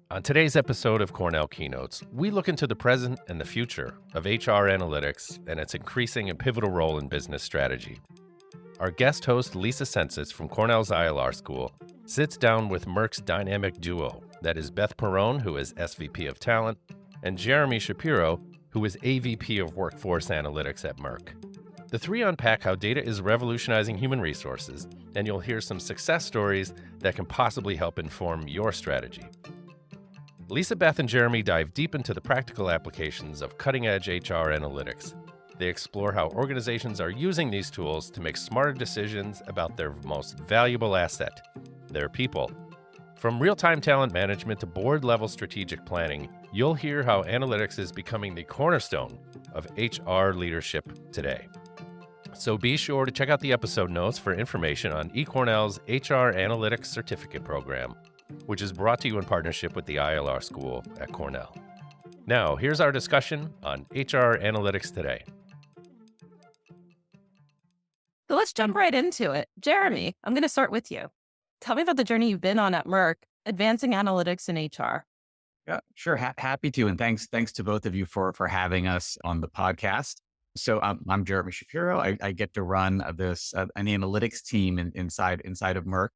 On today's episode of Cornell Keynotes, we look into the present and the future of HR analytics and its increasing and pivotal role in business strategy. Our guest host, Lisa Sensis from Cornell's ILR School, sits down with Merck's dynamic duo, that is Beth Perrone, who is SVP of Talent, and Jeremy Shapiro, who is AVP of Workforce Analytics at Merck. The three unpack how data is revolutionizing human resources, and you'll hear some success stories that can possibly help inform your strategy. Lisa, Beth, and Jeremy dive deep into the practical applications of cutting-edge HR analytics. They explore how organizations are using these tools to make smarter decisions about their most valuable asset, their people. From real-time talent management to board-level strategic planning, you'll hear how analytics is becoming the cornerstone of HR leadership today. So be sure to check out the episode notes for information on eCornell's HR Analytics Certificate Program, which is brought to you in partnership with the ILR School at Cornell. Now, here's our discussion on HR analytics today. So let's jump right into it. Jeremy, I'm going to start with you. Tell me about the journey you've been on at Merck, advancing analytics in HR. Yeah, sure. Happy to. And thanks to both of you for having us on the podcast. So I'm Jeremy Shapiro. I get to run an analytics team inside of Merck.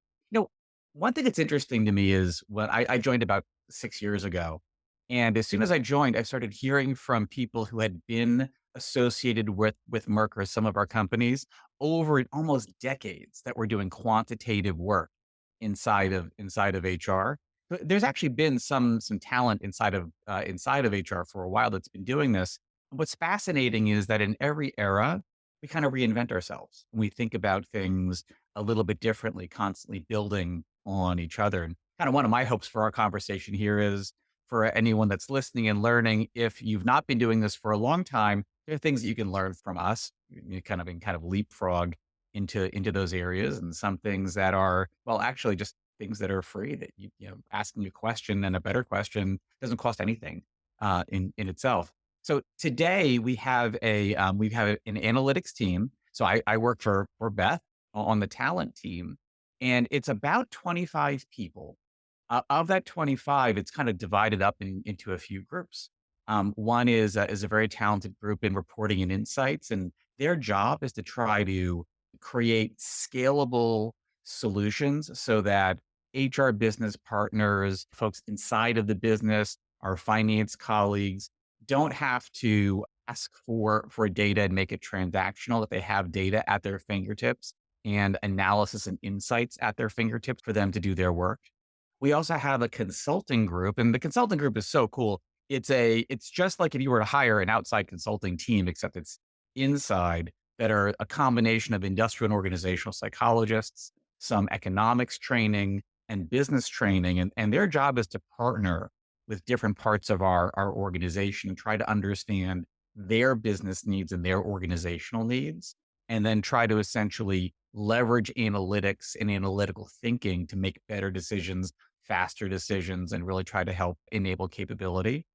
One thing that's interesting to me is when I joined about 6 years ago. And as soon as I joined, I started hearing from people who had been associated with Merck or some of our companies over almost decades that were doing quantitative work inside of HR. But there's actually been some talent inside of HR for a while that's been doing this. What's fascinating is that in every era, we kind of reinvent ourselves. We think about things a little bit differently, constantly building on each other. And kind of one of my hopes for our conversation here is for anyone that's listening and learning, if you've not been doing this for a long time, there are things that you can learn from us. You kind of leapfrog into those areas, and some things that are, well, actually just things that are free that asking a question, and a better question doesn't cost anything in itself. So today we have an analytics team. So I work for Beth on the talent team, and it's about 25 people. Of that 25, it's kind of divided up into a few groups. One is a very talented group in reporting and insights, and their job is to try to create scalable solutions so that HR business partners, folks inside of the business, our finance colleagues, don't have to ask for data and make it transactional, that they have data at their fingertips and analysis and insights at their fingertips for them to do their work. We also have a consulting group, and the consulting group is so cool. It's just like if you were to hire an outside consulting team, except it's inside, that are a combination of industrial and organizational psychologists, some economics training and business training. And their job is to partner with different parts of our organization and try to understand their business needs and their organizational needs, and then try to essentially leverage analytics and analytical thinking to make better decisions, faster decisions, and really try to help enable capability.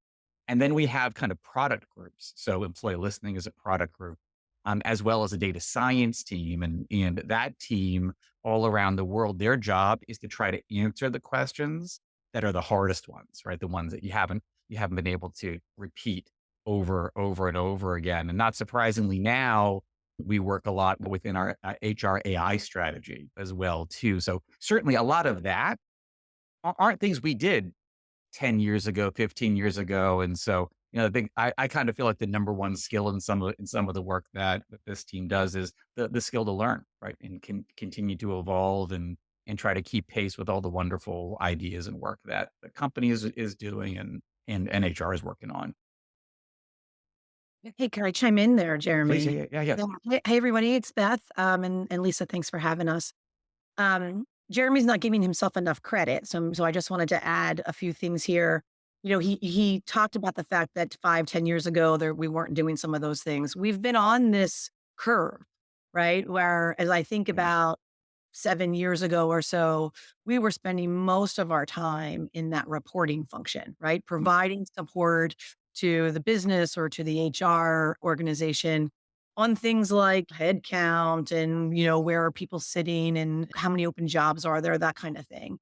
And then we have kind of product groups. So employee listening is a product group, as well as a data science team. And that team all around the world, their job is to try to answer the questions that are the hardest ones, right? The ones that you haven't been able to repeat over and over again. And not surprisingly now, we work a lot within our HR AI strategy as well too. So certainly a lot of that aren't things we did 10 years ago, 15 years ago. And so, I think I kind of feel like the number one skill in some of the work that this team does is the skill to learn, right? And can continue to evolve and try to keep pace with all the wonderful ideas and work that the company is doing and HR is working on. Hey, can I chime in there, Please, Jeremy? yeah. Yeah. Hey, everybody, it's Beth. And Lisa, thanks for having us. Jeremy's not giving himself enough credit. So I just wanted to add a few things here. He talked about the fact that 5, 10 years ago we weren't doing some of those things. We've been on this curve, right? Where as I think about 7 years ago or so, we were spending most of our time in that reporting function, right? Providing support to the business or to the HR organization on things like headcount and, where are people sitting and how many open jobs are there, that kind of thing.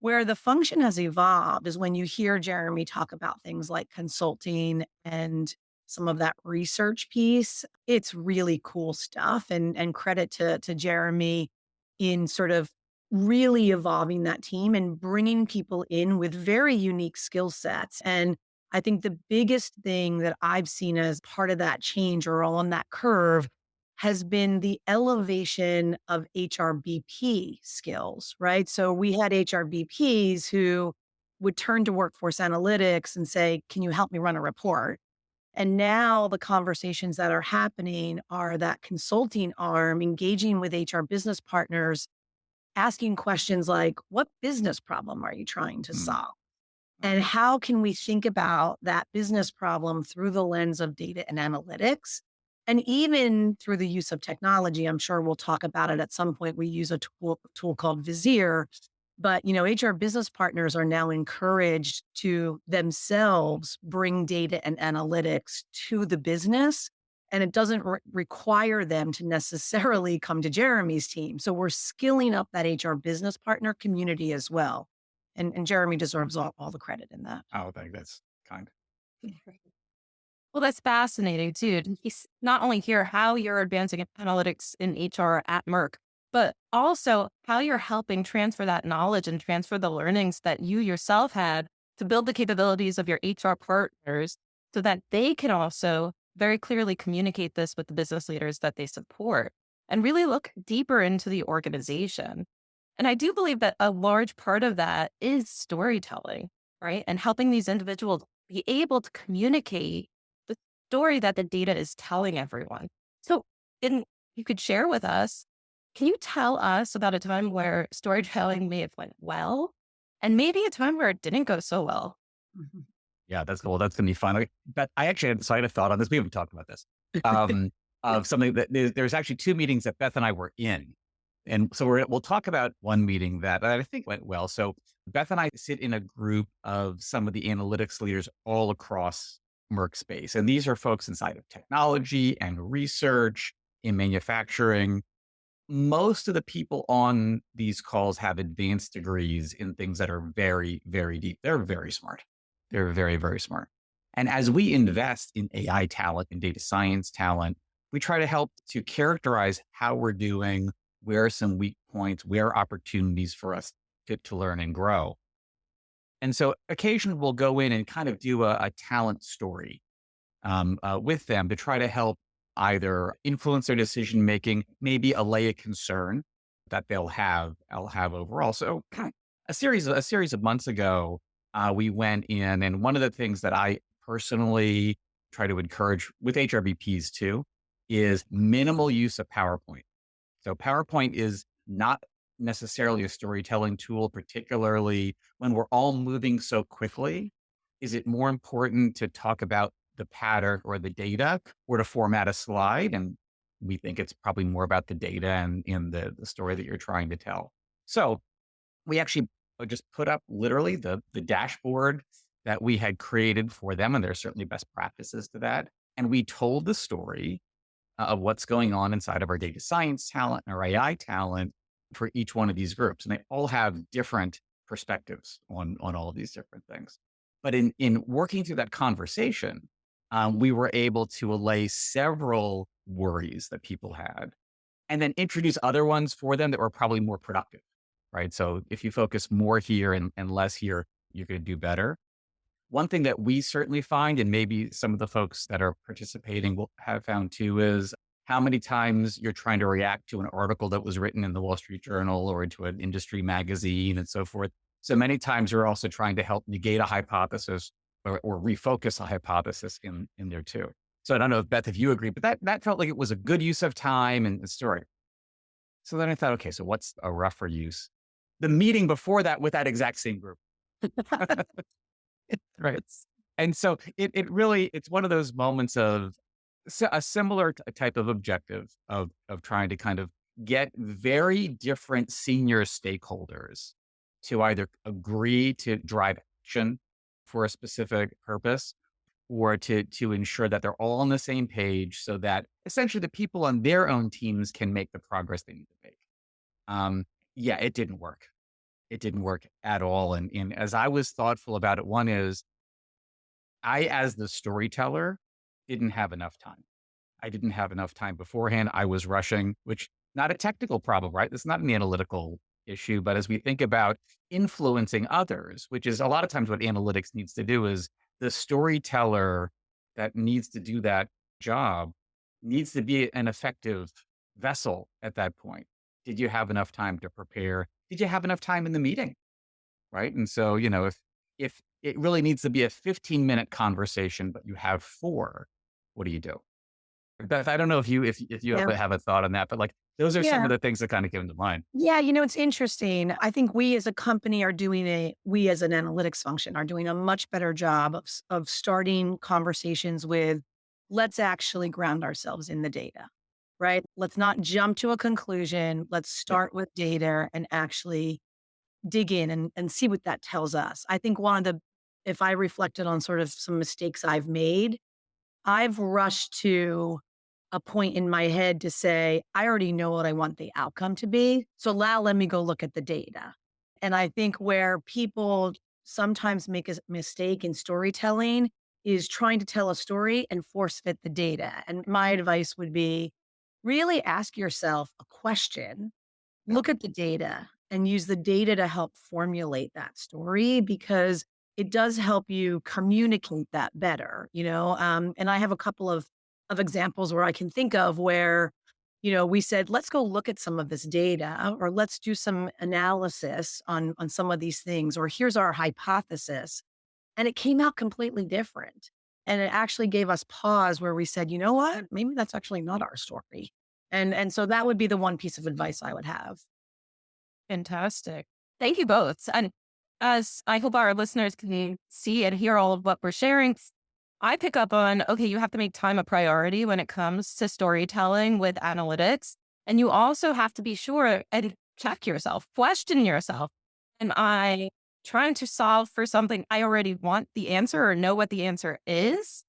Where the function has evolved is when you hear Jeremy talk about things like consulting and some of that research piece. It's really cool stuff, and credit to Jeremy in sort of really evolving that team and bringing people in with very unique skill sets. And I think the biggest thing that I've seen as part of that change or on that curve has been the elevation of HRBP skills, right? So we had HRBPs who would turn to workforce analytics and say, "Can you help me run a report?" And now the conversations that are happening are that consulting arm engaging with HR business partners, asking questions like, "What business problem are you trying to Mm, solve? And how can we think about that business problem through the lens of data and analytics? And even through the use of technology, I'm sure we'll talk about it at some point. We use a tool called Vizier, but HR business partners are now encouraged to themselves bring data and analytics to the business. And it doesn't require them to necessarily come to Jeremy's team. So we're skilling up that HR business partner community as well. And Jeremy deserves all the credit in that. I think that's kind. Well, that's fascinating too. To not only hear how you're advancing analytics in HR at Merck, but also how you're helping transfer that knowledge and transfer the learnings that you yourself had to build the capabilities of your HR partners so that they can also very clearly communicate this with the business leaders that they support and really look deeper into the organization. And I do believe that a large part of that is storytelling, right? And helping these individuals be able to communicate the story that the data is telling everyone. So, in you could share with us, can you tell us about a time where storytelling may have went well and maybe a time where it didn't go so well? Mhm. Yeah, that's cool. That's gonna be fun. But I actually had, so I had a thought on this. We haven't talked about this. Of something that there's actually two meetings that Beth and I were in. And so we'll talk about one meeting that I think went well. So Beth and I sit in a group of some of the analytics leaders all across Merck space. And these are folks inside of technology and research in manufacturing. Most of the people on these calls have advanced degrees in things that are very, very deep. They're very smart. They're very, very smart. And as we invest in AI talent and data science talent, we try to help to characterize how we're doing, where are some weak points, where are opportunities for us to learn and grow. And so occasionally we'll go in and kind of do a talent story with them to try to help either influence their decision making, maybe allay a concern that I'll have overall. So a series of months ago, we went in, and one of the things that I personally try to encourage with HRBPs too is minimal use of PowerPoint. So PowerPoint is not necessarily a storytelling tool, particularly when we're all moving so quickly. Is it more important to talk about the pattern or the data or to format a slide? And we think it's probably more about the data and in the story that you're trying to tell. So we actually just put up literally the dashboard that we had created for them. And there's certainly best practices to that. And we told the story of what's going on inside of our data science talent and our AI talent for each one of these groups. And they all have different perspectives on all of these different things. But in working through that conversation, we were able to allay several worries that people had and then introduce other ones for them that were probably more productive, right? So if you focus more here and less here, you're going to do better. One thing that we certainly find, and maybe some of the folks that are participating will have found too, is how many times you're trying to react to an article that was written in the Wall Street Journal or into an industry magazine and so forth. So many times you're also trying to help negate a hypothesis or refocus a hypothesis in there too. So I don't know if Beth, if you agree, but that felt like it was a good use of time and the story. So then I thought, okay, so what's a rougher use? The meeting before that with that exact same group. Right. And so it really, it's one of those moments of a similar type of objective of trying to kind of get very different senior stakeholders to either agree to drive action for a specific purpose or to ensure that they're all on the same page so that essentially the people on their own teams can make the progress they need to make. Yeah, it didn't work. it didn't work at all. And as I was thoughtful about it, one is I, as the storyteller, didn't have enough time. I didn't have enough time beforehand. I was rushing, which not a technical problem, right? It's not an analytical issue. But as we think about influencing others, which is a lot of times what analytics needs to do, is the storyteller that needs to do that job needs to be an effective vessel at that point. Did you have enough time to prepare? Did you have enough time in the meeting? Right. And so, if it really needs to be a 15-minute conversation, but you have four, what do you do? Beth, I don't know if you Yeah. have a thought on that, but like those are some Yeah. of the things that kind of came to mind. Yeah, it's interesting. I think we as a company are we as an analytics function are doing a much better job of starting conversations with, let's actually ground ourselves in the data, right? Let's not jump to a conclusion. Let's Yep. start with data and actually dig in and see what that tells us. I think if I reflected on sort of some mistakes I've made, I've rushed to a point in my head to say, I already know what I want the outcome to be. So now let me go look at the data. And I think where people sometimes make a mistake in storytelling is trying to tell a story and force fit the data. And my advice would be really ask yourself a question, Yep. look at the data and use the data to help formulate that story because it does help you communicate that better, and I have a couple of examples where I can think of where, we said, let's go look at some of this data or let's do some analysis on some of these things, or here's our hypothesis. And it came out completely different. And it actually gave us pause where we said, you know what? Maybe that's actually not our story. And so that would be the one piece of advice I would have. Fantastic. Thank you both. And as I hope our listeners can see and hear all of what we're sharing, I pick up on, okay, you have to make time a priority when it comes to storytelling with analytics. And you also have to be sure and check yourself, question yourself. Am I trying to solve for something I already want the answer or know what the answer is?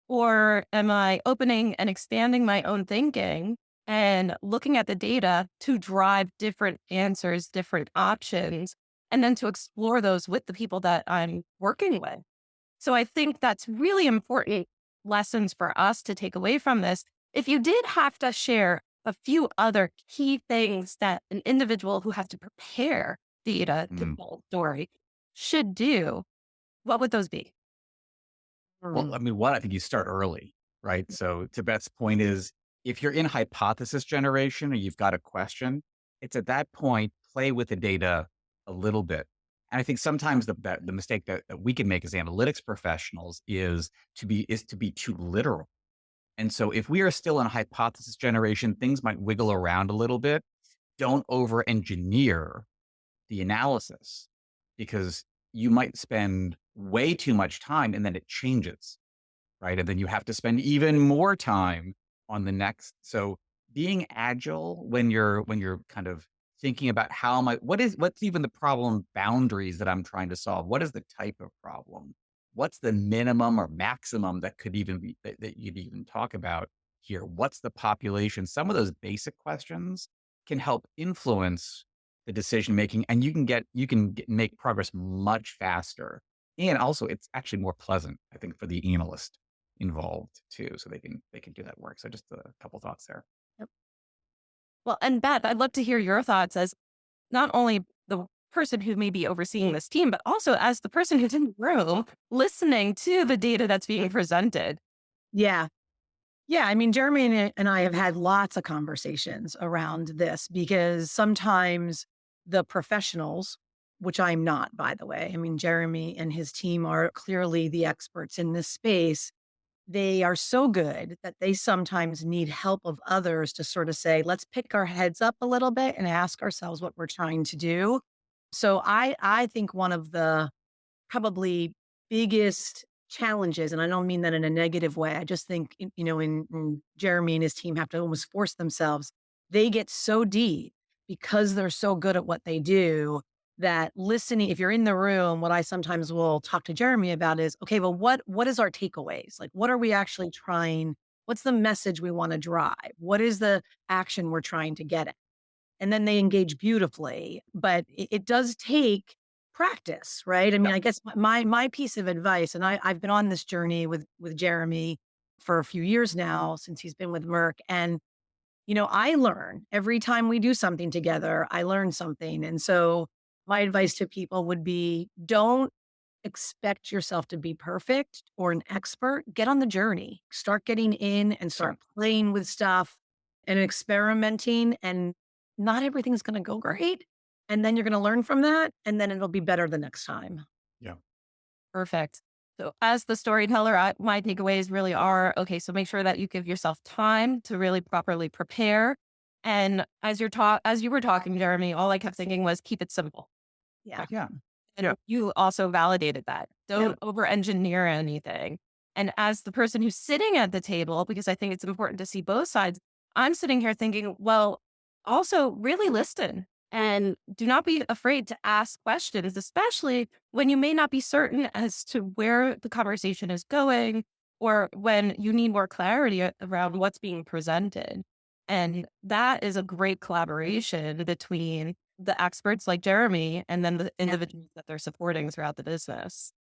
Or am I opening and expanding my own thinking and looking at the data to drive different answers, different options, and then to explore those with the people that I'm working with? So I think that's really important lessons for us to take away from this. If you did have to share a few other key things that an individual who has to prepare data to Mm. tell a story should do, what would those be? Well, I Mm. mean, one, I think you start early, right? So to Beth's point is if you're in hypothesis generation or you've got a question, it's at that point, play with the data a little bit. And I think sometimes the mistake that we can make as analytics professionals is to be too literal. And so if we are still in hypothesis generation, things might wiggle around a little bit. Don't over engineer the analysis because you might spend way too much time and then it changes, right? And then you have to spend even more time on the next. So being agile when you're kind of thinking about how am I what's even the problem boundaries that I'm trying to solve? What is the type of problem? What's the minimum or maximum that could even be that you'd even talk about here? What's the population? Some of those basic questions can help influence the decision making and make progress much faster. And also it's actually more pleasant, I think, for the analyst involved too, so they can do that work. So just a couple thoughts there. Yep. Well, and Beth, I'd love to hear your thoughts as not only the person who may be overseeing this team, but also as the person who's in the room listening to the data that's being presented. Yeah. Yeah, I mean, Jeremy and I have had lots of conversations around this because sometimes the professionals, which I'm not, by the way, I mean, Jeremy and his team are clearly the experts in this space. They are so good that they sometimes need help of others to sort of say, let's pick our heads up a little bit and ask ourselves what we're trying to do. So I think one of the probably biggest challenges, and I don't mean that in a negative way. I just think, in Jeremy and his team have to almost force themselves. They get so deep because they're so good at what they do that listening, if you're in the room, what I sometimes will talk to Jeremy about is, okay, well, what is our takeaways? Like, what are we actually trying? What's the message we want to drive? What is the action we're trying to get at? and then they engage beautifully. But it does take practice, right? I mean, Yeah. I guess my piece of advice, and I've been on this journey with Jeremy for a few years now since he's been with Merck, and I learn every time we do something together. I learn something, and so my advice to people would be: don't expect yourself to be perfect or an expert. Get on the journey. Start getting in and Sure. start playing with stuff and experimenting. And not everything's going to go great. And then you're going to learn from that. And then it'll be better the next time. Yeah. Perfect. So, as the storyteller, my takeaways really are okay. So, make sure that you give yourself time to really properly prepare. And as you were talking, Jeremy, all I kept thinking was keep it simple. Yeah. Yeah. You also validated that. Yeah. Don't over engineer anything. And as the person who's sitting at the table, because I think it's important to see both sides, I'm sitting here thinking, well, also really listen and do not be afraid to ask questions, especially when you may not be certain as to where the conversation is going or when you need more clarity around what's being presented. And that is a great collaboration between the experts like Jeremy and then the Yeah. individuals that they're supporting throughout the business.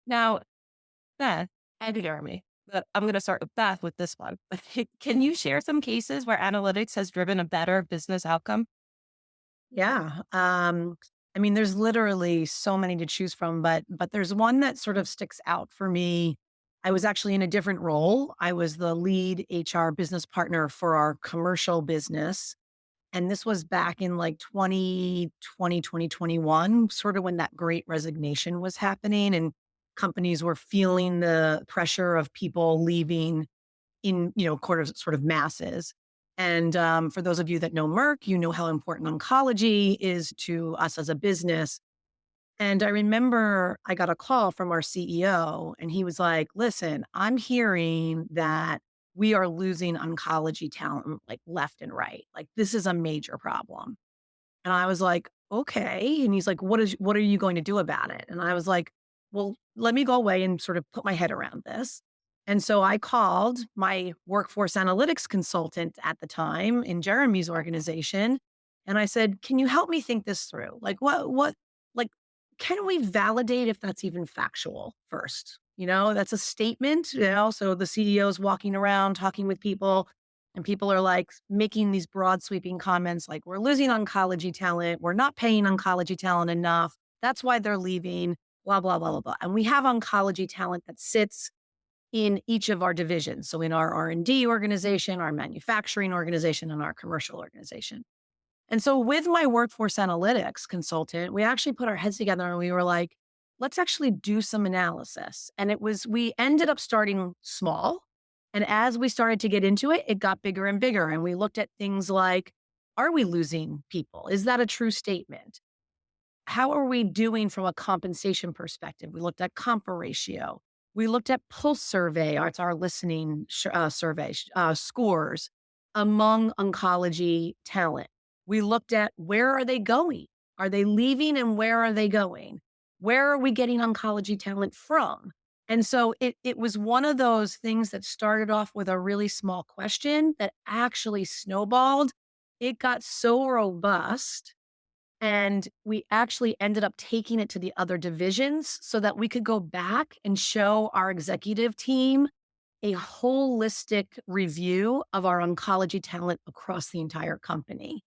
Now, Beth and Jeremy, but I'm going to start with Beth with this one. Can you share some cases where analytics has driven a better business outcome? Yeah. I mean, there's literally so many to choose from, but there's one that sort of sticks out for me. I was actually in a different role. I was the lead HR business partner for our commercial business. And this was back in like 2020, 2021, sort of when that great resignation was happening and companies were feeling the pressure of people leaving in, quarters, sort of masses. And for those of you that know Merck, you know how important oncology is to us as a business. And I remember I got a call from our CEO, and he was like, listen, I'm hearing that we are losing oncology talent like left and right. Like, this is a major problem. And I was like, "Okay." And he's like, what are you going to do about it?" And I was like, "Well, let me go away and sort of put my head around this." And so I called my workforce analytics consultant at the time in Jeremy's organization, and I said, "Can you help me think this through? Like, like, can we validate if that's even factual first? That's a statement, so the CEO is walking around talking with people, and people are like making these broad sweeping comments like, we're losing oncology talent. We're not paying oncology talent enough. That's why they're leaving, blah, blah, blah, blah, blah. And we have oncology talent that sits in each of our divisions. So in our R&D organization, our manufacturing organization, and our commercial organization. And so with my workforce analytics consultant, we actually put our heads together and we were like, let's actually do some analysis. And we ended up starting small. And as we started to get into it, it got bigger and bigger. And we looked at things like, are we losing people? Is that a true statement? How are we doing from a compensation perspective? We looked at comp ratio. We looked at pulse survey, it's our listening survey scores among oncology talent. We looked at where are they going? Are they leaving and where are they going? Where are we getting oncology talent from? And so it was one of those things that started off with a really small question that actually snowballed. It got so robust and we actually ended up taking it to the other divisions so that we could go back and show our executive team a holistic review of our oncology talent across the entire company.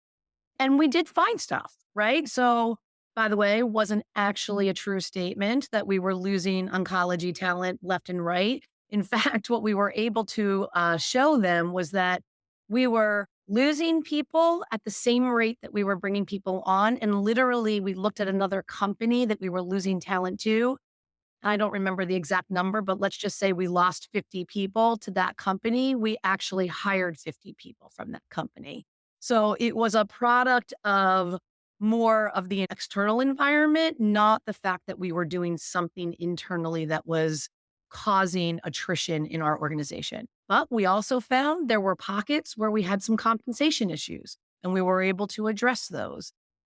And we did find stuff, right? So, by the way, wasn't actually a true statement that we were losing oncology talent left and right. In fact, what we were able to show them was that we were losing people at the same rate that we were bringing people on. And literally, we looked at another company that we were losing talent to. I don't remember the exact number, but let's just say we lost 50 people to that company. We actually hired 50 people from that company. So it was a product of more of the external environment, not the fact that we were doing something internally that was causing attrition in our organization. But we also found there were pockets where we had some compensation issues and we were able to address those.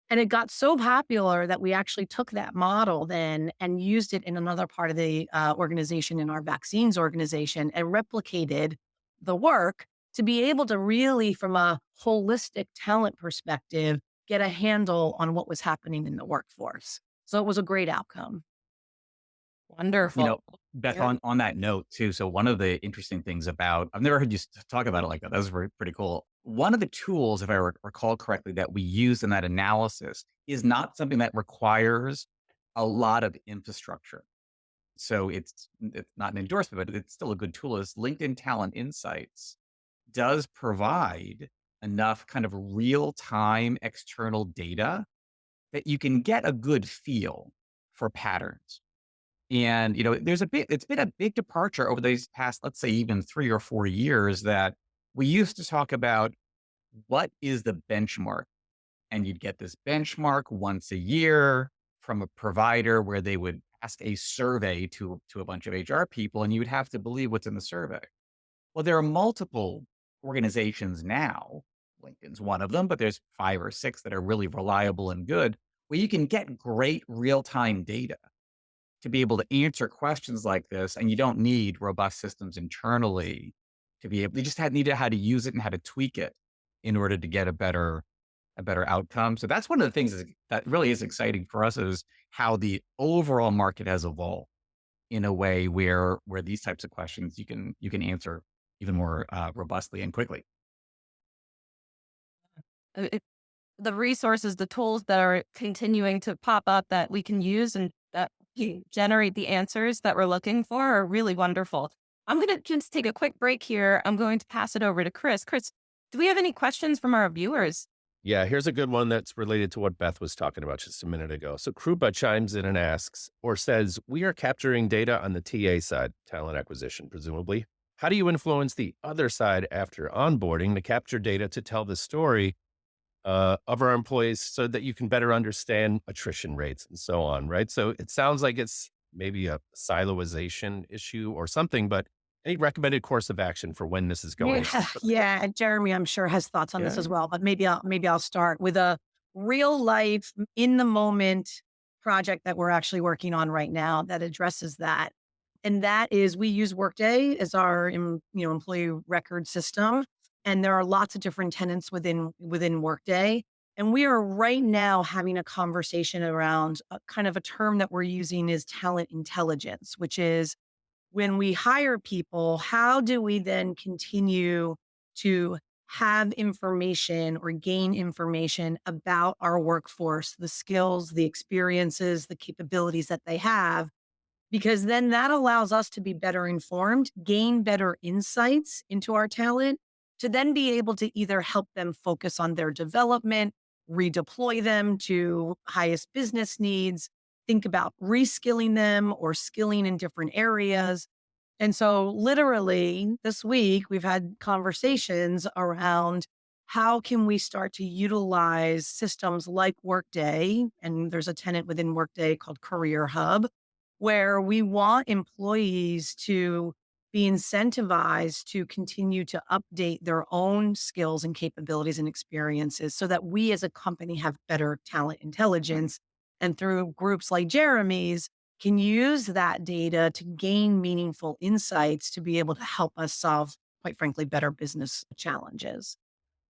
And it got so popular that we actually took that model then and used it in another part of the organization, in our vaccines organization, and replicated the work to be able to really, from a holistic talent perspective, get a handle on what was happening in the workforce. So it was a great outcome. You Wonderful. know, Beth, Yeah. on that note too. So one of the interesting things about, I've never heard you talk about it like that. That was pretty cool. One of the tools, if I recall correctly, that we use in that analysis is not something that requires a lot of infrastructure. So it's not an endorsement, but it's still a good tool. Is LinkedIn Talent Insights does provide enough kind of real time external data that you can get a good feel for patterns. And, it's been a big departure over these past, let's say, even 3 or 4 years, that we used to talk about what is the benchmark. And you'd get this benchmark once a year from a provider where they would ask a survey to a bunch of HR people, and you would have to believe what's in the survey. Well, there are multiple organizations now. LinkedIn's one of them, but there's 5 or 6 that are really reliable and good, where you can get great real time data to be able to answer questions like this. And you don't need robust systems internally to be able, you just need to know how to use it and how to tweak it in order to get a better outcome. So that's one of the things that really is exciting for us, is how the overall market has evolved in a way where these types of questions you can answer even more robustly and quickly. The resources, the tools that are continuing to pop up that we can use and that generate the answers that we're looking for are really wonderful. I'm going to just take a quick break here. I'm going to pass it over to Chris. Chris, do we have any questions from our viewers? Yeah, here's a good one that's related to what Beth was talking about just a minute ago. So Krupa chimes in and asks, or says, we are capturing data on the TA side, talent acquisition, presumably. How do you influence the other side after onboarding to capture data to tell the story of our employees so that you can better understand attrition rates and so on, right? So it sounds like it's maybe a siloization issue or something, but any recommended course of action for when this is going? Yeah, yeah. And Jeremy, I'm sure, has thoughts on this Yeah. as well. But maybe I'll start with a real life, in the moment project that we're actually working on right now that addresses that. And that is, we use Workday as our employee record system, and there are lots of different tenants within Workday. And we are right now having a conversation around kind of a term that we're using is talent intelligence, which is, when we hire people, how do we then continue to have information or gain information about our workforce, the skills, the experiences, the capabilities that they have? Because then that allows us to be better informed, gain better insights into our talent, to then be able to either help them focus on their development, redeploy them to highest business needs, think about reskilling them or skilling in different areas. And so, literally, this week, we've had conversations around how can we start to utilize systems like Workday, and there's a tenant within Workday called Career Hub, where we want employees to be incentivized to continue to update their own skills and capabilities and experiences so that we as a company have better talent intelligence. And through groups like Jeremy's, can use that data to gain meaningful insights to be able to help us solve, quite frankly, better business challenges.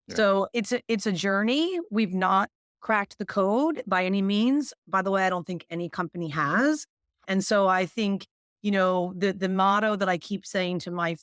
Yeah. So it's a journey. We've not cracked the code by any means. By the way, I don't think any company has. And so I think, the motto that I keep saying to my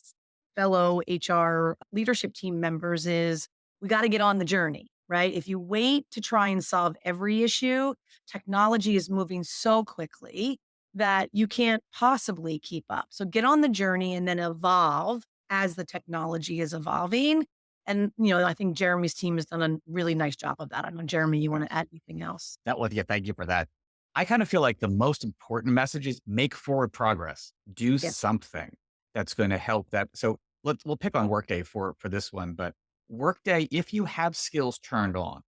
fellow HR leadership team members is, we got to get on the journey, right? If you wait to try and solve every issue, technology is moving so quickly that you can't possibly keep up. So get on the journey and then evolve as the technology is evolving. And, I think Jeremy's team has done a really nice job of that. I don't know, Jeremy, you want to add anything else? Yeah, thank you for that. I kind of feel like the most important message is make forward progress. Do Yeah. something that's going to help that. So we'll pick on Workday for this one, but Workday, if you have skills turned on,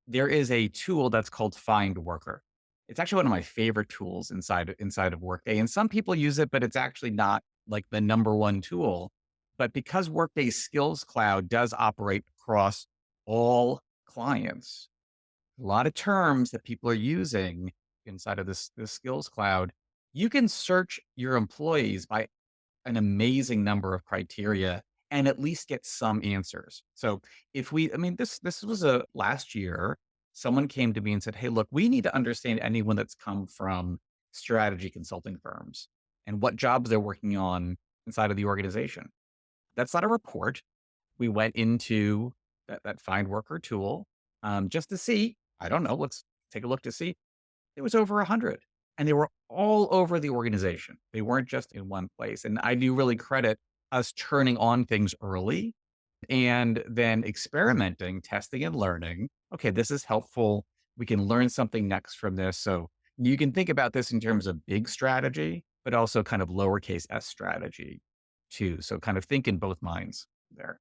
there is a tool that's called Find Worker. It's actually one of my favorite tools inside of Workday. And some people use it, but it's actually not like the number one tool. But because Workday's Skills Cloud does operate across all clients, a lot of terms that people are using inside of this Skills Cloud, you can search your employees by an amazing number of criteria and at least get some answers. So if we, I mean, this was a last year, someone came to me and said, "Hey, look, we need to understand anyone that's come from strategy consulting firms and what jobs they're working on inside of the organization." That's not a report. We went into that find worker tool just to see. I don't know. Let's take a look to see. It was over 100, and they were all over the organization. They weren't just in one place. And I do really credit us turning on things early and then experimenting, testing and learning. Okay, this is helpful. We can learn something next from this. So you can think about this in terms of big strategy, but also kind of lowercase s strategy too. So kind of think in both minds there.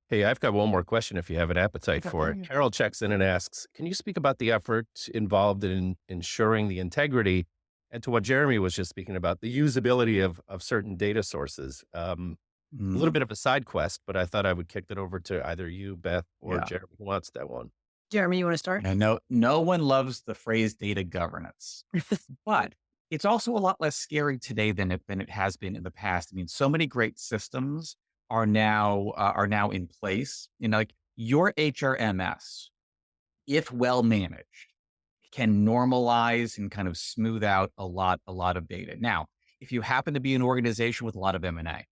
Hey, I've got one more question if you have an appetite Okay. for Oh, it. yeah. Carol checks in and asks, can you speak about the effort involved in ensuring the integrity and to what Jeremy was just speaking about, the usability of certain data sources? A little Mm, bit of a side quest, but I thought I would kick it over to either you, Beth, or yeah. Jeremy who wants that one. Jeremy, you want to start? And no one loves the phrase data governance, but it's also a lot less scary today than it has been in the past. I mean, so many great systems are now in place. You know, like your HRMS, if well managed, can normalize and kind of smooth out a lot of data. Now, if you happen to be an organization with a lot of M&A,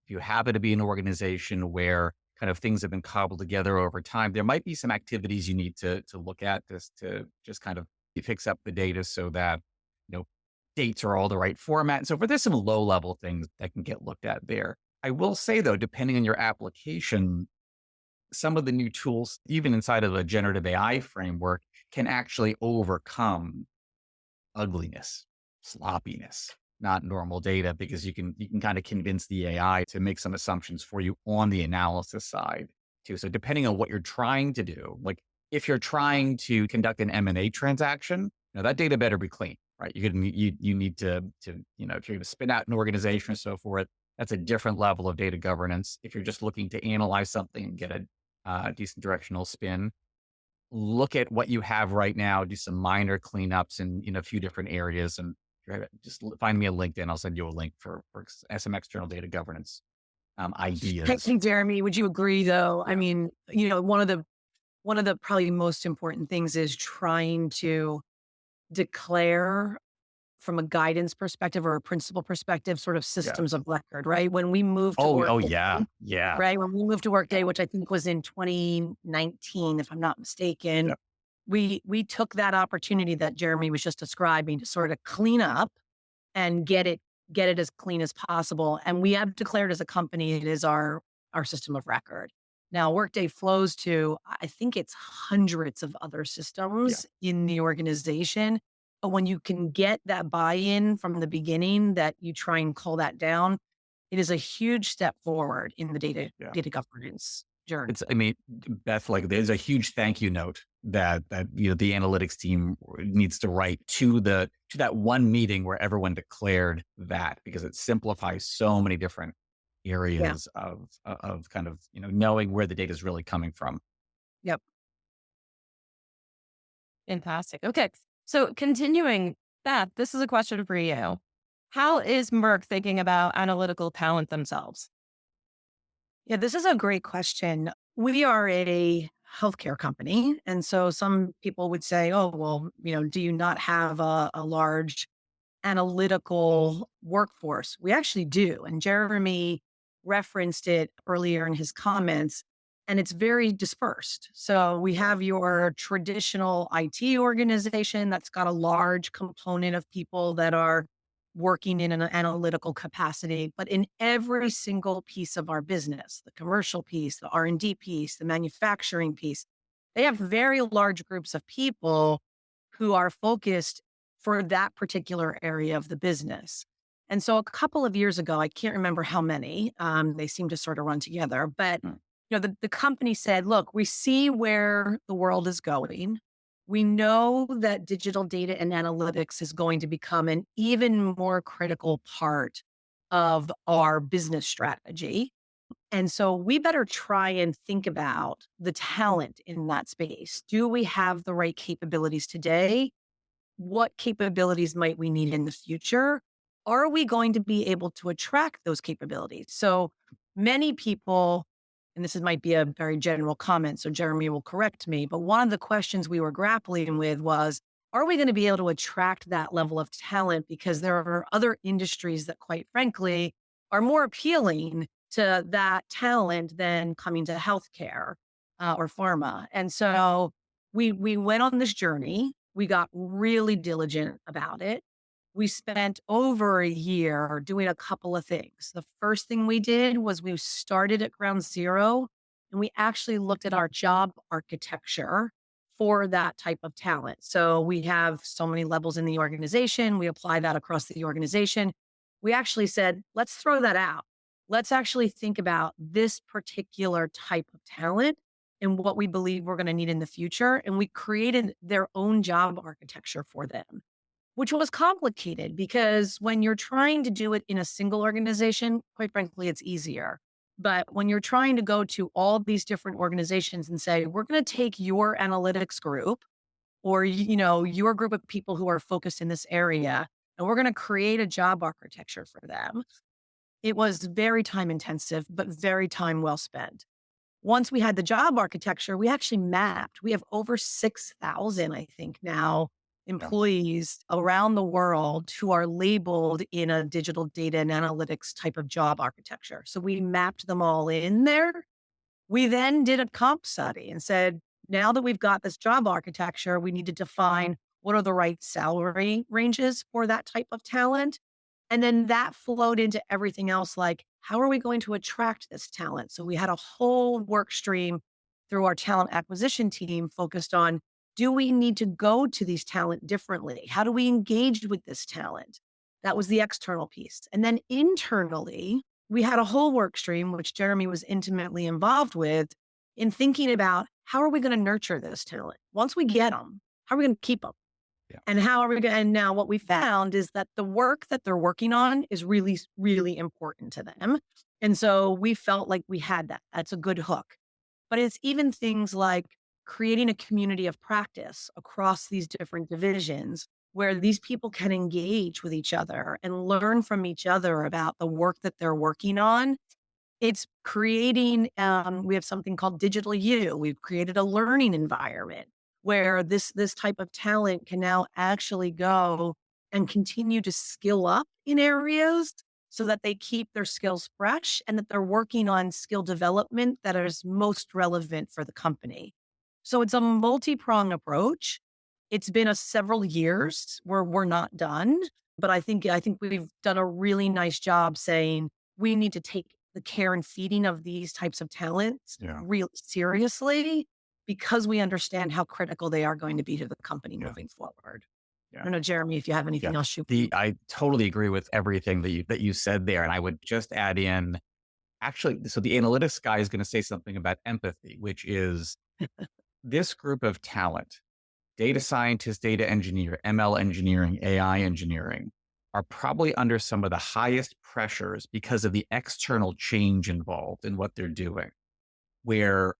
if you happen to be an organization where kind of things have been cobbled together over time, there might be some activities you need to look at just to just kind of fix up the data so that, you know, dates are all the right format and so forth. There's some low level things that can get looked at there. I will say though, depending on your application, some of the new tools, even inside of a generative AI framework, can actually overcome ugliness, sloppiness, not normal data, because you can kind of convince the AI to make some assumptions for you on the analysis side too. So depending on what you're trying to do, like if you're trying to conduct an M&A transaction, now that data better be clean, right? You need to, you know, if you're going to spin out an organization or so forth, that's a different level of data governance. If you're just looking to analyze something and get a decent directional spin, look at what you have right now, do some minor cleanups in a few different areas, and find me a LinkedIn. I'll send you a link for some external data governance I ideas. think, Jeremy, would you agree though? I Yeah. mean, one of the probably most important things is trying to declare from a guidance perspective or a principal perspective, sort of systems Yes. of record, right? When we moved to Oh, Workday, yeah. Yeah. right? When we moved to Workday, which I think was in 2019, if I'm not mistaken, Yeah. we took that opportunity that Jeremy was just describing to sort of clean up and get it as clean as possible. And we have declared as a company it is our system of record. Now Workday flows to I think it's hundreds of other Yeah. systems in the organization. But when you can get that buy-in from the beginning that you try and cull that down, it is a huge step forward in the data Yeah. data governance journey. I mean, Beth, like there's a huge thank you note that you know the analytics team needs to write to that one meeting where everyone declared that, because it simplifies so many different Yeah. areas of kind of, you know, knowing where the data is really coming from. Yep. Fantastic. Okay. So continuing that, this is a question for you. How is Merck thinking about analytical talent themselves? Yeah, this is a great question. We are a healthcare company. And so some people would say, oh, well, do you not have a large analytical workforce? We actually do. And Jeremy referenced it earlier in his comments, and it's very dispersed. So we have your traditional IT organization that's got a large component of people that are working in an analytical capacity, but in every single piece of our business, the commercial piece, the R&D piece, the manufacturing piece, they have very large groups of people who are focused for that particular area of the business. And so a couple of years ago, I can't remember how many, they seem to sort of run together, but Hmm. the company said, look, we see where the world is going. We know that digital data and analytics is going to become an even more critical part of our business strategy. And so we better try and think about the talent in that space. Do we have the right capabilities today? What capabilities might we need in the future? Are we going to be able to attract those capabilities? So many people, and might be a very general comment, so Jeremy will correct me, but one of the questions we were grappling with was, are we going to be able to attract that level of talent? Because there are other industries that, quite frankly, are more appealing to that talent than coming to healthcare or pharma. And so we went on this journey. We got really diligent about it. We spent over a year doing a couple of things. The first thing we did was we started at ground zero and we actually looked at our job architecture for that type of talent. So we have so many levels in the organization. We apply that across the organization. We actually said, let's throw that out. Let's actually think about this particular type of talent and what we believe we're going to need in the future. And we created their own job architecture for them, which was complicated because when you're trying to do it in a single organization, quite frankly, it's easier. But when you're trying to go to all these different organizations and say, we're going to take your analytics group or, your group of people who are focused in this area, and we're going to create a job architecture for them. It was very time intensive, but very time well spent. Once we had the job architecture, we actually mapped. We have over 6,000, I think now, Yeah. employees around the world who are labeled in a digital data and analytics type of job architecture. So we mapped them all in there. We then did a comp study and said, now that we've got this job architecture, we need to define what are the right salary ranges for that type of talent. And then that flowed into everything else, like how are we going to attract this talent? So we had a whole work stream through our talent acquisition team focused on, do we need to go to these talent differently? How do we engage with this talent? That was the external piece. And then internally, we had a whole work stream, which Jeremy was intimately involved with, in thinking about how are we going to nurture this talent? Once we get them, how are we going to keep them? Yeah. And how are we going to, and now what we found is that the work that they're working on is really, really important to them. And so we felt like we had that. That's a good hook. But it's even things like creating a community of practice across these different divisions where these people can engage with each other and learn from each other about the work that they're working on. It's creating, we have something called Digital U. We've created a learning environment where this type of talent can now actually go and continue to skill up in areas so that they keep their skills fresh and that they're working on skill development that is most relevant for the company. So it's a multi-pronged approach. It's been a several years where we're not done, but I think we've done a really nice job saying we need to take the care and feeding of these types of talents Yeah. real seriously because we understand how critical they are going to be to the company Yeah. moving forward. Yeah. I don't know, Jeremy, if you have anything Yeah. else you I totally agree with everything that you said there. And I would just add in, actually, so the analytics guy is going to say something about empathy, which is this group of talent, data scientists, data engineer, ML engineering, AI engineering, are probably under some of the highest pressures because of the external change involved in what they're doing, where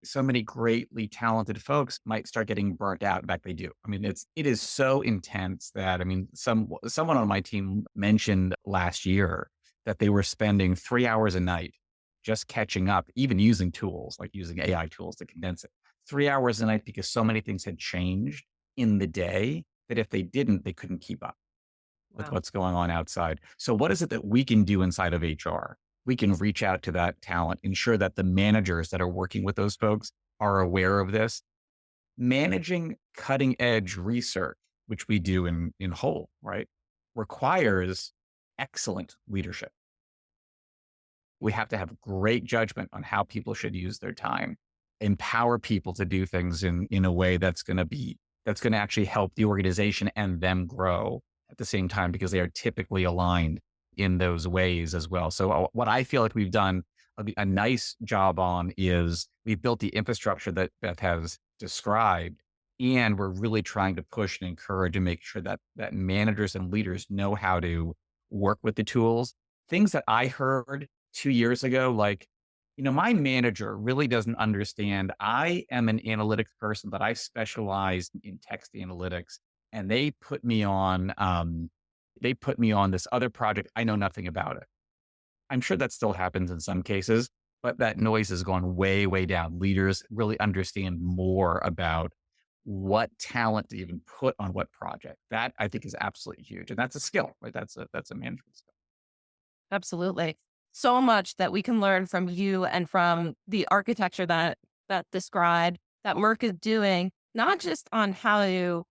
so many greatly talented folks might start getting burnt out. In fact, they do. I mean, it is so intense that, I mean, someone on my team mentioned last year that they were spending 3 hours a night just catching up, even using tools like using AI tools to condense it. 3 hours a night because so many things had changed in the day that if they didn't, they couldn't keep up with Wow. what's going on outside. So what is it that we can do inside of HR? We can reach out to that talent, ensure that the managers that are working with those folks are aware of this. Managing cutting edge research, which we do in whole, right, requires excellent leadership. We have to have great judgment on how people should use their time, empower people to do things in a way that's going to actually help the organization and them grow at the same time, because they are typically aligned in those ways as well. So what I feel like we've done a nice job on is we've built the infrastructure that Beth has described, and we're really trying to push and encourage and make sure that managers and leaders know how to work with the tools. Things that I heard 2 years ago, like, my manager really doesn't understand. I am an analytics person, but I specialize in text analytics, and they put me on this other project. I know nothing about it. I'm sure that still happens in some cases, but that noise has gone way, way down. Leaders really understand more about what talent to even put on what project. That I think is absolutely huge. And that's a skill, right? That's a management skill. Absolutely. So much that we can learn from you and from the architecture that described that Merck is doing, not just on how to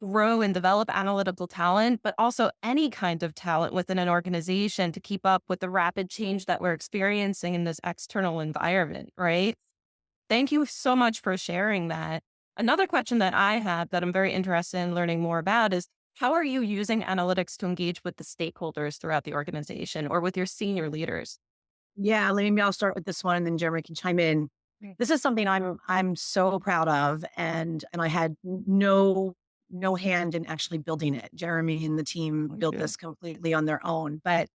grow and develop analytical talent, but also any kind of talent within an organization to keep up with the rapid change that we're experiencing in this external environment, right? Thank you so much for sharing that. Another question that I have that I'm very interested in learning more about is how are you using analytics to engage with the stakeholders throughout the organization or with your senior leaders? Yeah, maybe I'll start with this one and then Jeremy can chime in. This is something I'm so proud of, and I had no hand in actually building it. Jeremy and the team built Yeah. this completely on their own. But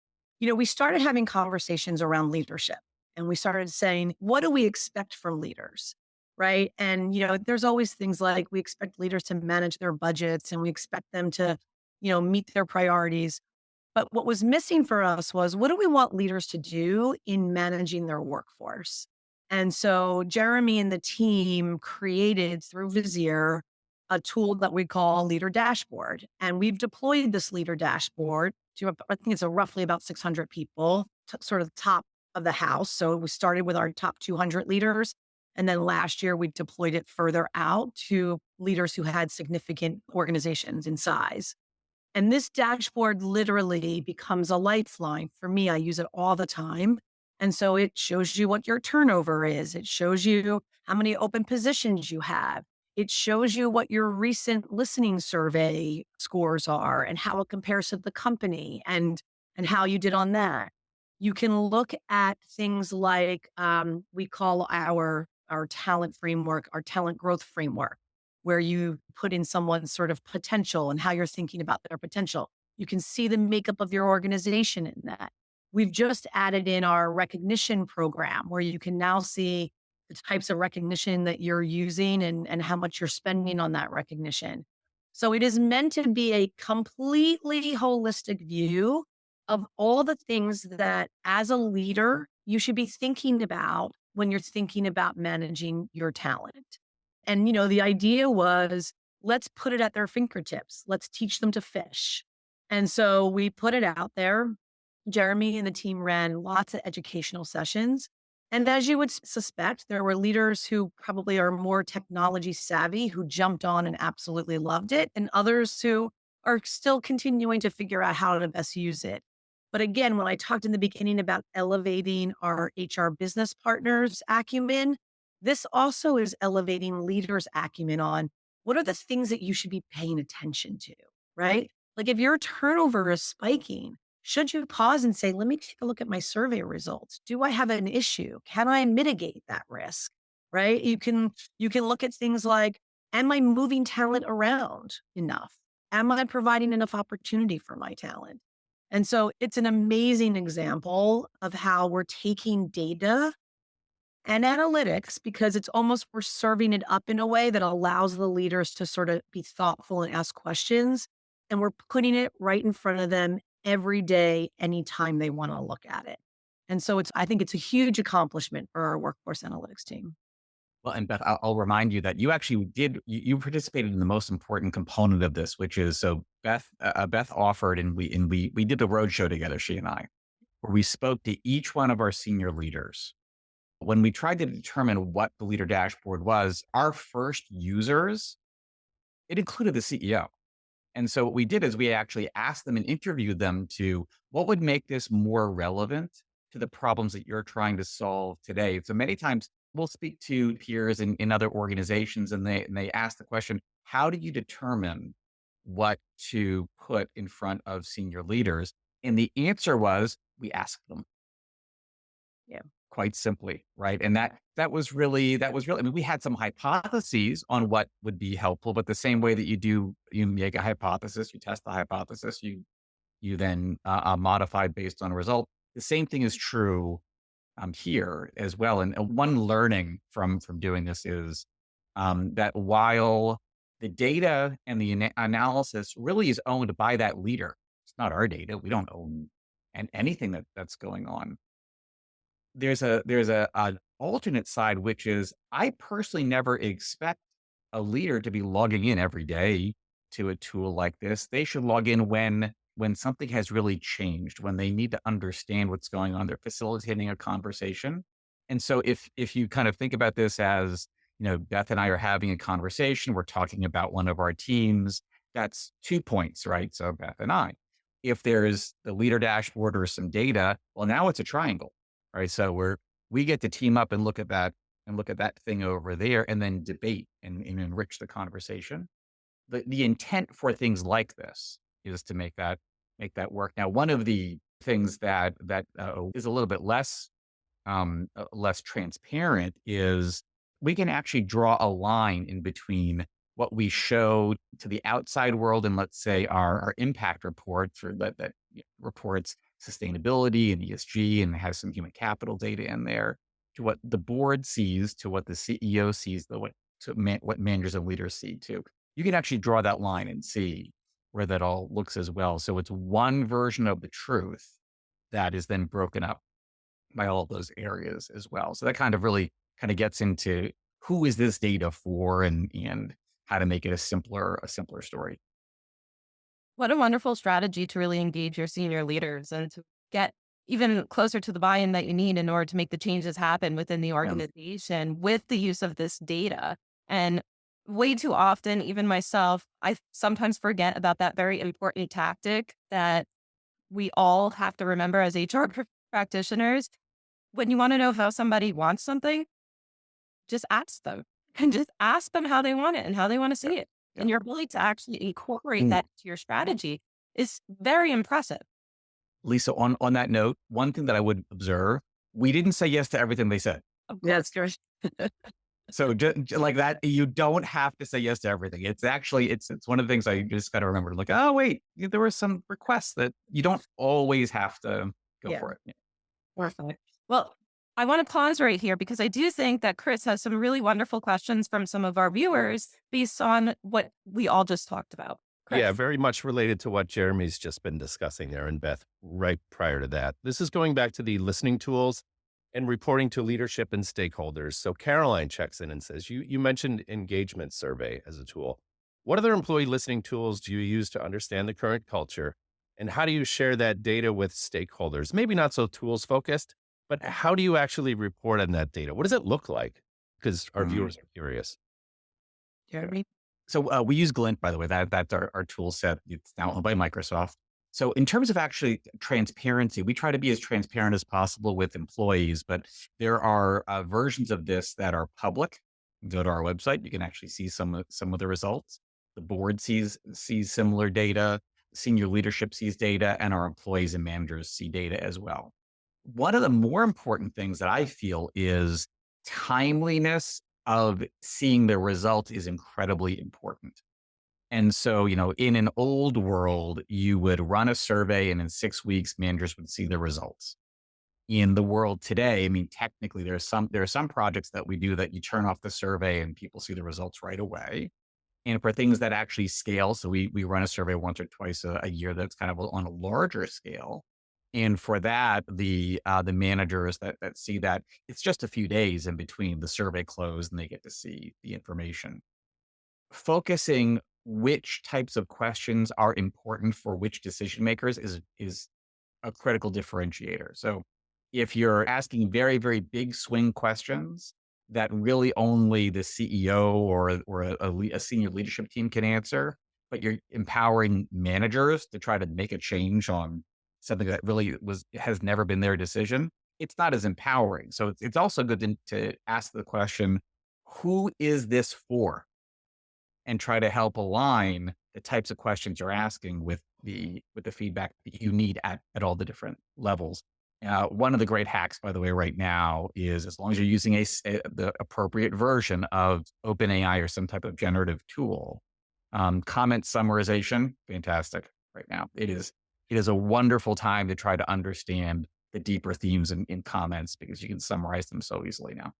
we started having conversations around leadership, and we started saying, what do we expect from leaders? Right. And there's always things like we expect leaders to manage their budgets and we expect them to, meet their priorities. But what was missing for us was what do we want leaders to do in managing their workforce? And so Jeremy and the team created through Vizier a tool that we call Leader Dashboard. And we've deployed this Leader Dashboard to, I think it's roughly about 600 people, sort of top of the house. So we started with our top 200 leaders. And then last year, we deployed it further out to leaders who had significant organizations in size. And this dashboard literally becomes a lifeline for me. I use it all the time. And so it shows you what your turnover is. It shows you how many open positions you have. It shows you what your recent listening survey scores are and how it compares to the company and how you did on that. You can look at things like we call our talent framework, our talent growth framework, where you put in someone's sort of potential and how you're thinking about their potential. You can see the makeup of your organization in that. We've just added in our recognition program where you can now see the types of recognition that you're using and how much you're spending on that recognition. So it is meant to be a completely holistic view of all the things that as a leader, you should be thinking about when you're thinking about managing your talent. And, the idea was let's put it at their fingertips. Let's teach them to fish. And so we put it out there. Jeremy and the team ran lots of educational sessions. And as you would suspect, there were leaders who probably are more technology savvy who jumped on and absolutely loved it, and others who are still continuing to figure out how to best use it. But again, when I talked in the beginning about elevating our HR business partners' acumen, this also is elevating leaders' acumen on what are the things that you should be paying attention to, right? Like if your turnover is spiking, should you pause and say, let me take a look at my survey results? Do I have an issue? Can I mitigate that risk? Right? You can look at things like, am I moving talent around enough? Am I providing enough opportunity for my talent? And so it's an amazing example of how we're taking data and analytics because it's almost we're serving it up in a way that allows the leaders to sort of be thoughtful and ask questions. And we're putting it right in front of them every day, anytime they want to look at it. And so I think it's a huge accomplishment for our workforce analytics team. Well, and Beth, I'll remind you that you actually you participated in the most important component of this, which is so Beth offered, and we did the roadshow together, she and I, where we spoke to each one of our senior leaders. When we tried to determine what the leader dashboard was, our first users, it included the CEO. And so what we did is we actually asked them and interviewed them to what would make this more relevant to the problems that you're trying to solve today. So many times we'll speak to peers in other organizations and they ask the question, how do you determine what to put in front of senior leaders? And the answer was, we ask them. Yeah. Quite simply, right? And that was really, I mean, we had some hypotheses on what would be helpful, but the same way that you make a hypothesis, you test the hypothesis, you then modify based on a result. The same thing is true here as well. And one learning from doing this is that while the data and the analysis really is owned by that leader, it's not our data. We don't own anything that's going on. there's an alternate side, which is I personally never expect a leader to be logging in every day to a tool like this. They should log in when something has really changed, when they need to understand what's going on. They're facilitating a conversation. And so if you kind of think about this as, Beth and I are having a conversation, we're talking about one of our teams, that's 2 points, right? So Beth and I. If there's the leader dashboard or some data, well, now it's a triangle, right? So we get to team up and look at that thing over there and then debate and enrich the conversation. The intent for things like this is to make that work. Now, one of the things that is a little bit less transparent is we can actually draw a line in between what we show to the outside world and, let's say, our impact report that reports sustainability and ESG and has some human capital data in there, to what the board sees, to what the CEO sees, what managers and leaders see too. You can actually draw that line and see where that all looks as well. So it's one version of the truth that is then broken up by all of those areas as well. So that kind of really kind of gets into who is this data for and how to make it a simpler story. What a wonderful strategy to really engage your senior leaders and to get even closer to the buy-in that you need in order to make the changes happen within the Yeah. organization with the use of this data. And way too often, even myself, I sometimes forget about that very important tactic that we all have to remember as HR practitioners. When you want to know how somebody wants something, just ask them and just ask them how they want it and how they want to Yeah. see it. Yeah. And your ability to actually incorporate Mm. that into your strategy is very impressive. Lisa, on that note, one thing that I would observe, we didn't say yes to everything they said. Of That's course. good. So just like that, you don't have to say yes to everything. It's actually, it's one of the things I just got to remember. Like, oh wait, there were some requests that you don't always have to go Yeah. for it. Yeah. Perfect. Well, I want to pause right here because I do think that Chris has some really wonderful questions from some of our viewers based on what we all just talked about. Yeah, Chris. very much related to what Jeremy's just been discussing there, and Beth, right prior to that. This is going back to the listening tools and reporting to leadership and stakeholders. So Caroline checks in and says, you mentioned engagement survey as a tool. What other employee listening tools do you use to understand the current culture? And how do you share that data with stakeholders? Maybe not so tools focused, but how do you actually report on that data? What does it look like? Because our Mm. viewers are curious. Jeremy. So we use Glint, by the way. That's our tool set. It's now owned by Microsoft. So in terms of actually transparency, we try to be as transparent as possible with employees, but there are versions of this that are public. Go to our website, you can actually see some of the results. The board sees similar data, senior leadership sees data, and our employees and managers see data as well. One of the more important things that I feel is timeliness of seeing the result is incredibly important. And so, in an old world, you would run a survey and in 6 weeks, managers would see the results. In the world today, I mean, technically there are some projects that we do that you turn off the survey and people see the results right away. And for things that actually scale, so we run a survey once or twice a year that's kind of on a larger scale. And for that, the managers that see that, it's just a few days in between the survey close and they get to see the information. Focusing which types of questions are important for which decision makers is a critical differentiator. So if you're asking very, very big swing questions that really only the CEO or a senior leadership team can answer, but you're empowering managers to try to make a change on something that really has never been their decision, it's not as empowering. So it's also good to ask the question, who is this for? And try to help align the types of questions you're asking with the feedback that you need at all the different levels. One of the great hacks, by the way, right now is as long as you're using the appropriate version of OpenAI or some type of generative tool, comment summarization, fantastic right now. It is a wonderful time to try to understand the deeper themes in comments because you can summarize them so easily now.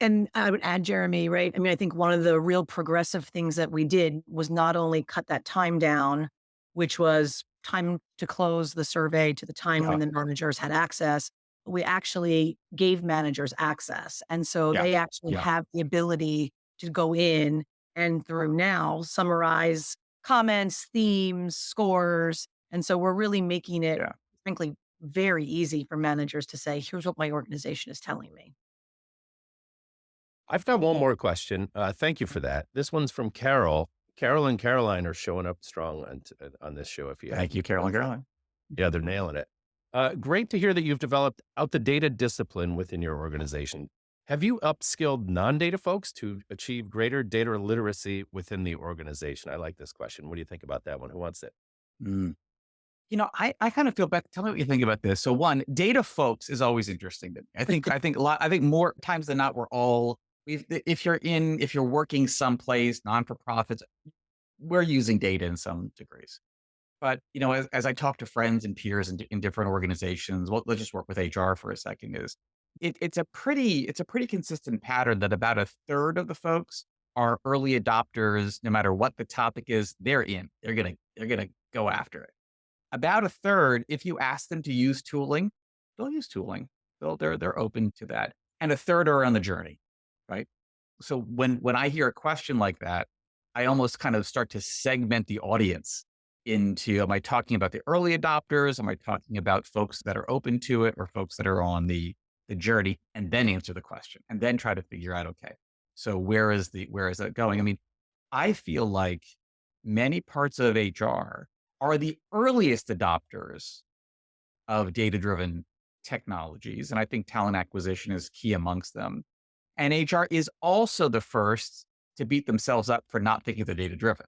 And I would add, Jeremy, right? I mean, I think one of the real progressive things that we did was not only cut that time down, which was time to close the survey to the time when Yeah. the managers had access, we actually gave managers access. And so Yeah. they actually Yeah. have the ability to go in and through now summarize comments, themes, scores. And so we're really making it, Yeah. frankly, very easy for managers to say, here's what my organization is telling me. I've got one more question. Thank you for that. This one's from Carol. Carol and Caroline are showing up strong on this show. If you have, Thank you, Carolyn. Caroline. yeah, they're nailing it. Great to hear that you've developed out the data discipline within your organization. Have you upskilled non-data folks to achieve greater data literacy within the organization? I like this question. What do you think about that one? Who wants it? Mm. I kind of feel bad. Tell me what you think about this. So one, data folks is always interesting to me. I think more times than not, if you're working someplace, non-for-profits, we're using data in some degrees. But, as I talk to friends and peers in different organizations, well, let's just work with HR for a second, it's a pretty consistent pattern that about a third of the folks are early adopters. No matter what the topic is, they're in. They're gonna go after it. About a third, if you ask them to use tooling, they'll use tooling. They're open to that. And a third are on the journey, right? So when I hear a question like that, I almost kind of start to segment the audience into, am I talking about the early adopters? Am I talking about folks that are open to it or folks that are on the journey? And then answer the question and then try to figure out, okay, so where is that going? I mean, I feel like many parts of HR are the earliest adopters of data-driven technologies. And I think talent acquisition is key amongst them. And HR is also the first to beat themselves up for not thinking they're data-driven.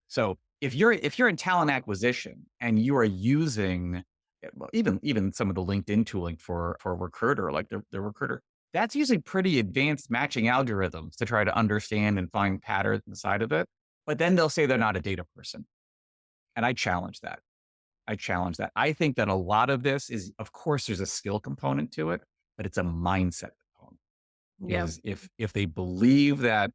So if you're in talent acquisition and you are using well, even some of the LinkedIn tooling for a recruiter, like the recruiter, that's using pretty advanced matching algorithms to try to understand and find patterns inside of it. But then they'll say they're not a data person. And I challenge that. I think that a lot of this is, of course, there's a skill component to it, but it's a mindset component. Yeah. Is if they believe that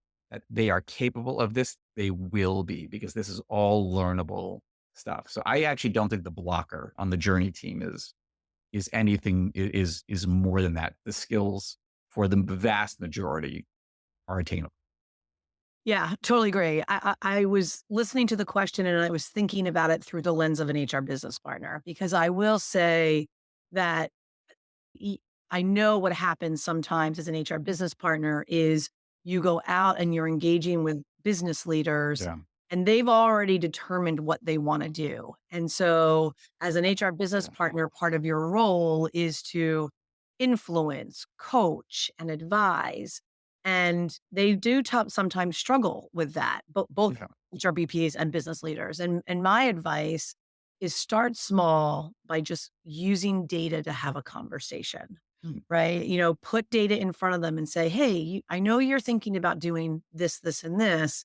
they are capable of this, they will be, because this is all learnable stuff. So I actually don't think the blocker on the journey team is anything is more than that. The skills for the vast majority are attainable. Yeah, totally agree. I was listening to the question and I was thinking about it through the lens of an HR business partner, because I will say that y- I know what happens sometimes as an HR business partner is you go out and you're engaging with business leaders Yeah. and they've already determined what they want to do. And so as an HR business Yeah. partner, part of your role is to influence, coach, and advise. And they do sometimes struggle with that, but both Yeah. HR BPs and business leaders. And my advice is start small by just using data to have a conversation, Mm. right? Put data in front of them and say, "Hey, I know you're thinking about doing this, this, and this.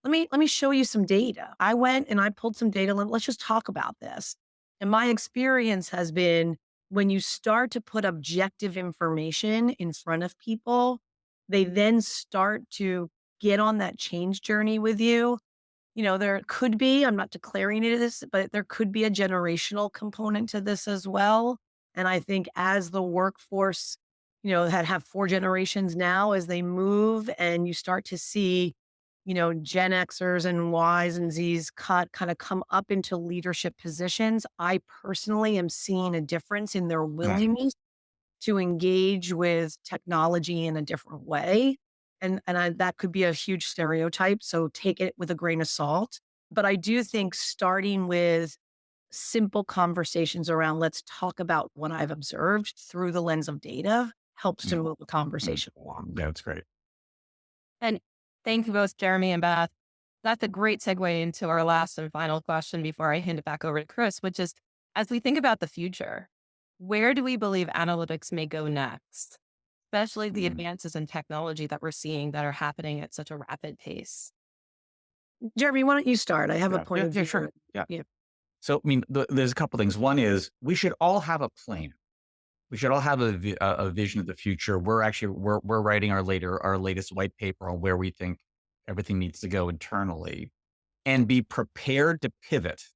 Let me show you some data. I went and I pulled some data. Let's just talk about this." And my experience has been when you start to put objective information in front of people, they then start to get on that change journey with you. There could be, I'm not declaring it is, but there could be a generational component to this as well. And I think as the workforce, that have four generations now, as they move and you start to see, Gen Xers and Ys and Zs kind of come up into leadership positions, I personally am seeing a difference in their Mm. willingness to engage with technology in a different way. And that could be a huge stereotype, so take it with a grain of salt. But I do think starting with simple conversations around, let's talk about what I've observed through the lens of data, helps to Mm. move the Mm. conversation along. Yeah, that's great. And thank you both, Jeremy and Beth. That's a great segue into our last and final question before I hand it back over to Chris, which is, as we think about the future, where do we believe analytics may go next, especially the Mm. advances in technology that we're seeing that are happening at such a rapid pace? Jeremy, why don't you start? I have a Yeah. point Yeah. of Yeah. view. Sure. Yeah. Yeah. So, I mean, there's a couple things. One is we should all have a plan. We should all have a vision of the future. We're writing our latest white paper on where we think everything needs to go internally, and be prepared to pivot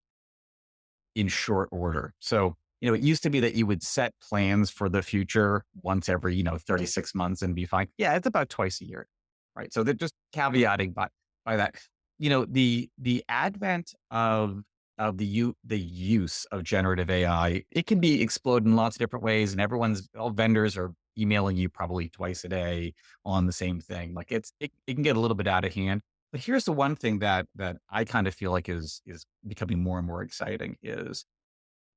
in short order. So It used to be that you would set plans for the future once every, 36 months and be fine. Yeah, it's about twice a year, right? So they're just caveating by that. The advent of the use of generative AI, it can be explode in lots of different ways, and all vendors are emailing you probably twice a day on the same thing. Like it can get a little bit out of hand. But here's the one thing that I kind of feel like is becoming more and more exciting is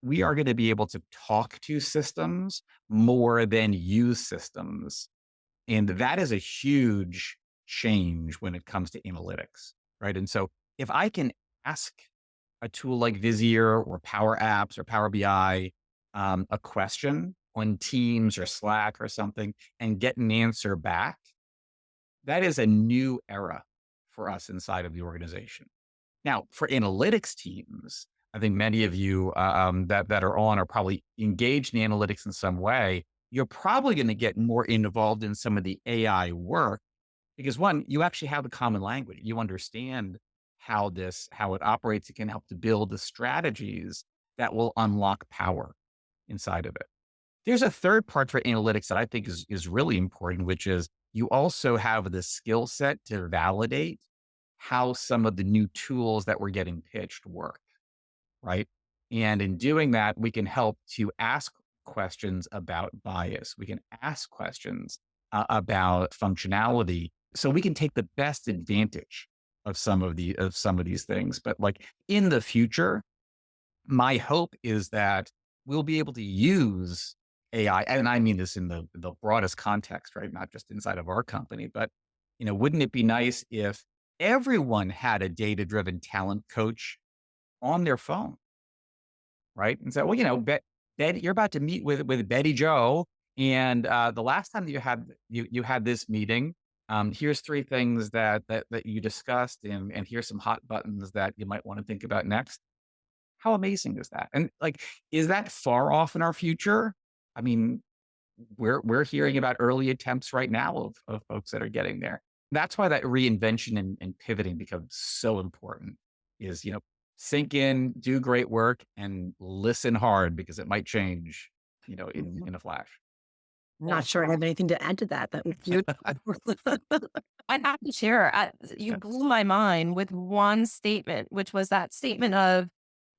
we are going to be able to talk to systems more than use systems. And that is a huge change when it comes to analytics, right? And so if I can ask a tool like Vizier or Power Apps or Power BI a question on Teams or Slack or something and get an answer back, that is a new era for us inside of the organization. Now, for analytics teams, I think many of you that are on are probably engaged in analytics in some way. You're probably going to get more involved in some of the AI work because one, you actually have a common language. You understand how it operates. It can help to build the strategies that will unlock power inside of it. There's a third part for analytics that I think is really important, which is you also have the skill set to validate how some of the new tools that we're getting pitched work, right? And in doing that, we can help to ask questions about bias. We can ask questions about functionality, so we can take the best advantage of some of these things. But like in the future, my hope is that we'll be able to use AI, and I mean this in the broadest context, right? Not just inside of our company, but wouldn't it be nice if everyone had a data-driven talent coach on their phone, right? And so, well, you're about to meet with Betty Joe, and the last time that you had this meeting, here's 3 things that you discussed, and here's some hot buttons that you might want to think about next. How amazing is that? And like, is that far off in our future? I mean, we're hearing about early attempts right now of folks that are getting there. That's why that reinvention and pivoting becomes so important is, sink in, do great work, and listen hard because it might change, in a flash. Not sure I have anything to add to that. That was beautiful. I have to share. You blew my mind with one statement, which was that statement of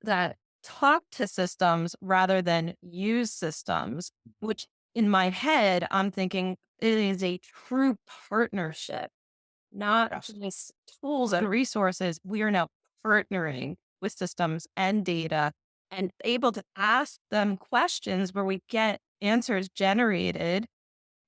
that talk to systems rather than use systems, which in my head, I'm thinking it is a true partnership, not Yes. just tools and resources. We are now partnering with systems and data and able to ask them questions where we get answers generated,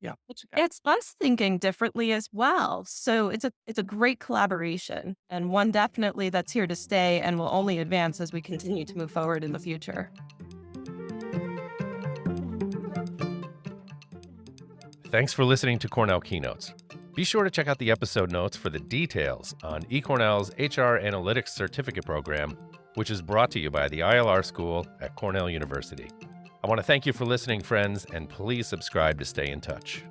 Yeah. which gets us thinking differently as well. So it's a great collaboration, and one definitely that's here to stay and will only advance as we continue to move forward in the future. Thanks for listening to Cornell Keynotes. Be sure to check out the episode notes for the details on eCornell's HR Analytics Certificate Program, which is brought to you by the ILR School at Cornell University. I want to thank you for listening, friends, and please subscribe to stay in touch.